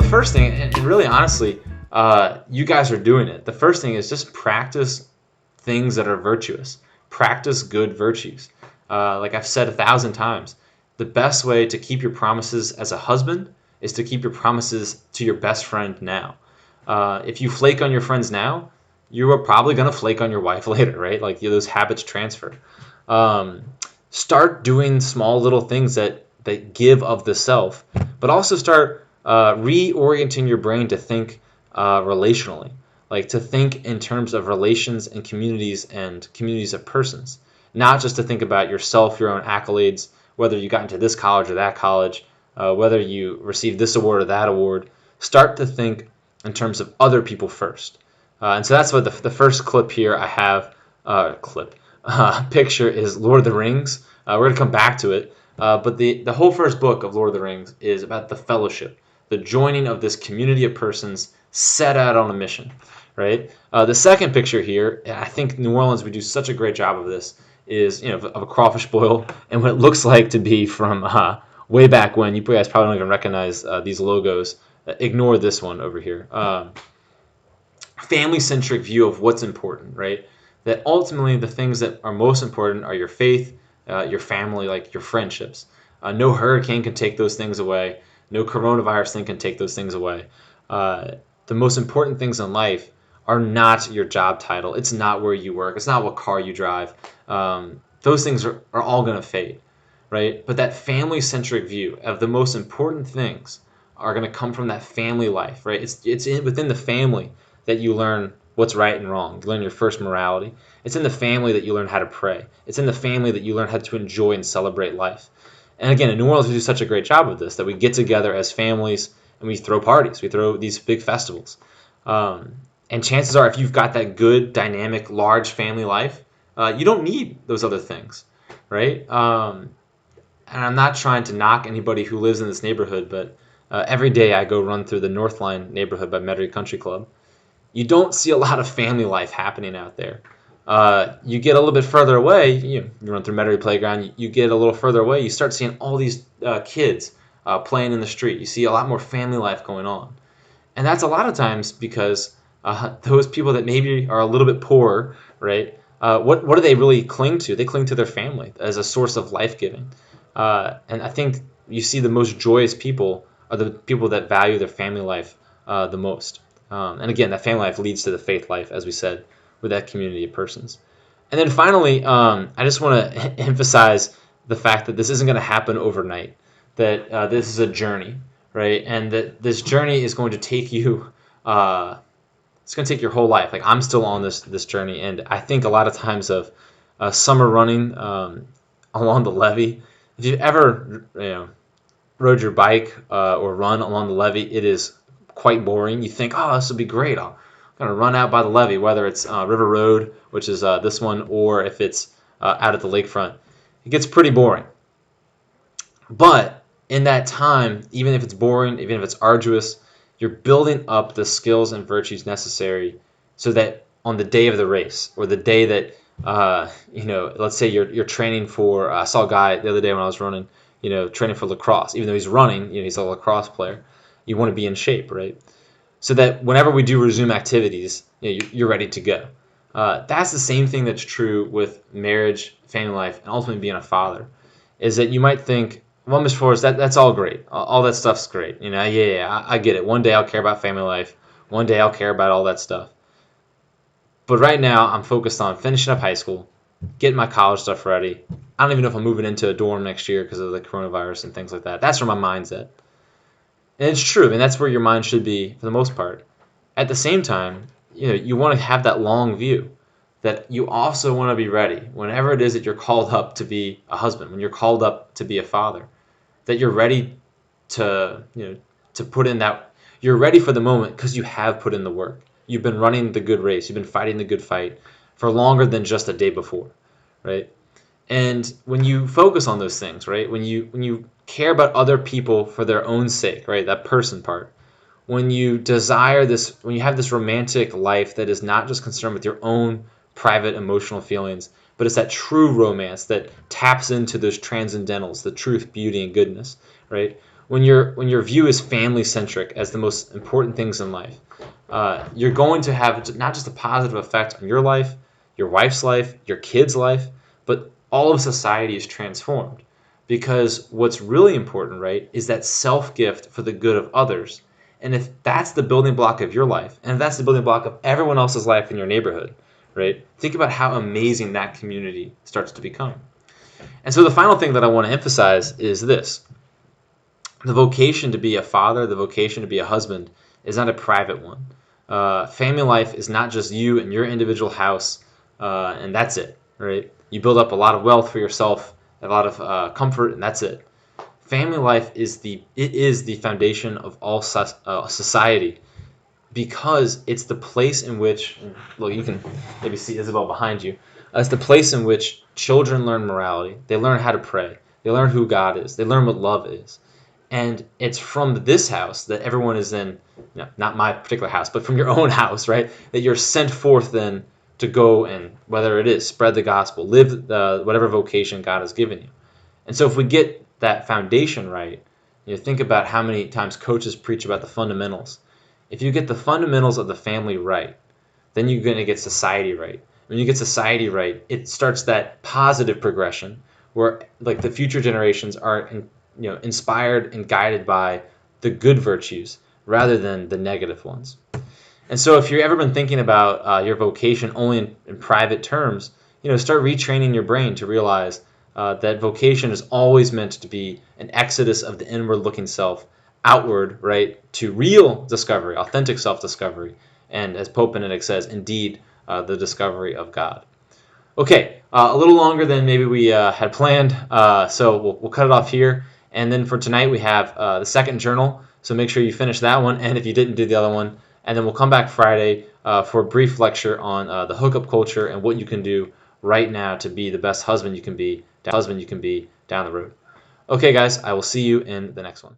the first thing, and really honestly, you guys are doing it. The first thing is just practice things that are virtuous. Practice good virtues. Like I've said 1,000 times, the best way to keep your promises as a husband is to keep your promises to your best friend now. If you flake on your friends now, you are probably going to flake on your wife later, right? Like those habits transfer. Um, Start doing small little things that give of the self, but also start reorienting your brain to think relationally, like to think in terms of relations and communities of persons, not just to think about yourself, your own accolades, whether you got into this college or that college, whether you received this award or that award. Start to think in terms of other people first. And so that's what the first clip here I have, picture is Lord of the Rings. We're going to come back to it. But the whole first book of Lord of the Rings is about the fellowship, the joining of this community of persons set out on a mission, right? The second picture here, I think New Orleans, we do such a great job of this, is of a crawfish boil and what it looks like to be from way back when. You guys probably don't even recognize these logos. Ignore this one over here. Family-centric view of what's important, right? That ultimately the things that are most important are your faith, your family, like your friendships. No hurricane can take those things away. No coronavirus thing can take those things away. The most important things in life are not your job title. It's not where you work. It's not what car you drive. Those things are all going to fade, right? But that family-centric view of the most important things are going to come from that family life, right? It's within the family that you learn what's right and wrong. You learn your first morality. It's in the family that you learn how to pray. It's in the family that you learn how to enjoy and celebrate life. And again, in New Orleans, we do such a great job of this, that we get together as families and we throw parties. We throw these big festivals. And chances are, if you've got that good, dynamic, large family life, you don't need those other things, right? And I'm not trying to knock anybody who lives in this neighborhood, but every day I go run through the Northline neighborhood by Metairie Country Club. You don't see a lot of family life happening out there. You get a little bit further away, you run through Metairie Playground, you get a little further away, you start seeing all these kids playing in the street. You see a lot more family life going on. And that's a lot of times because those people that maybe are a little bit poorer, right, what do they really cling to? They cling to their family as a source of life-giving. And I think you see the most joyous people are the people that value their family life the most. And again, that family life leads to the faith life, as we said, with that community of persons. And then finally, I just want to emphasize the fact that this isn't going to happen overnight, that this is a journey, right? And that this journey is going to take you, it's going to take your whole life. Like I'm still on this journey, and I think a lot of times of summer running along the levee. If you've ever rode your bike or run along the levee, it is quite boring. You think, oh, this will be great. I'm going to run out by the levee, whether it's River Road, which is this one, or if it's out at the lakefront. It gets pretty boring. But in that time, even if it's boring, even if it's arduous, you're building up the skills and virtues necessary so that on the day of the race or the day that, let's say you're training for, I saw a guy the other day when I was running, training for lacrosse. Even though he's running, he's a lacrosse player. You want to be in shape, right? So that whenever we do resume activities, you're ready to go. That's the same thing that's true with marriage, family life, and ultimately being a father. Is that you might think, well, Mr. Forrest, that's all great. All that stuff's great. I get it. One day I'll care about family life. One day I'll care about all that stuff. But right now I'm focused on finishing up high school, getting my college stuff ready. I don't even know if I'm moving into a dorm next year because of the coronavirus and things like that. That's where my mind's at. And it's true. I mean, that's where your mind should be for the most part. At the same time, you want to have that long view, that you also want to be ready whenever it is that you're called up to be a husband, when you're called up to be a father, that you're ready to put in that. You're ready for the moment because you have put in the work. You've been running the good race. You've been fighting the good fight for longer than just a day before, right? And when you focus on those things, right, when you care about other people for their own sake, right, that person part, when you desire this, when you have this romantic life that is not just concerned with your own private emotional feelings, but it's that true romance that taps into those transcendentals, the truth, beauty, and goodness, right? when your view is family centric as the most important things in life, you're going to have not just a positive effect on your life, your wife's life, your kids' life, but all of society is transformed. Because what's really important, right, is that self-gift for the good of others. And if that's the building block of your life, and if that's the building block of everyone else's life in your neighborhood, right, think about how amazing that community starts to become. And so the final thing that I want to emphasize is this. The vocation to be a father, the vocation to be a husband, is not a private one. Family life is not just you and your individual house, and that's it, right? You build up a lot of wealth for yourself, a lot of comfort, and that's it. Family life is the foundation of all society, because it's the place in which, well, you can maybe see Isabel behind you. It's the place in which children learn morality. They learn how to pray. They learn who God is. They learn what love is. And it's from this house that everyone is in, not my particular house, but from your own house, right? That you're sent forth then to go and, whether it is spread the gospel, live whatever vocation God has given you. And so if we get that foundation right, think about how many times coaches preach about the fundamentals. If you get the fundamentals of the family right, then you're going to get society right. When you get society right, it starts that positive progression where like the future generations are inspired and guided by the good virtues rather than the negative ones. And so if you've ever been thinking about your vocation only in private terms, start retraining your brain to realize that vocation is always meant to be an exodus of the inward-looking self outward, right, to real discovery, authentic self-discovery, and as Pope Benedict says, indeed, the discovery of God. Okay, a little longer than maybe we had planned, so we'll cut it off here. And then for tonight, we have the second journal, so make sure you finish that one, and if you didn't do the other one, and then we'll come back Friday for a brief lecture on the hookup culture and what you can do right now to be the best husband you can be down the road. Okay, guys, I will see you in the next one.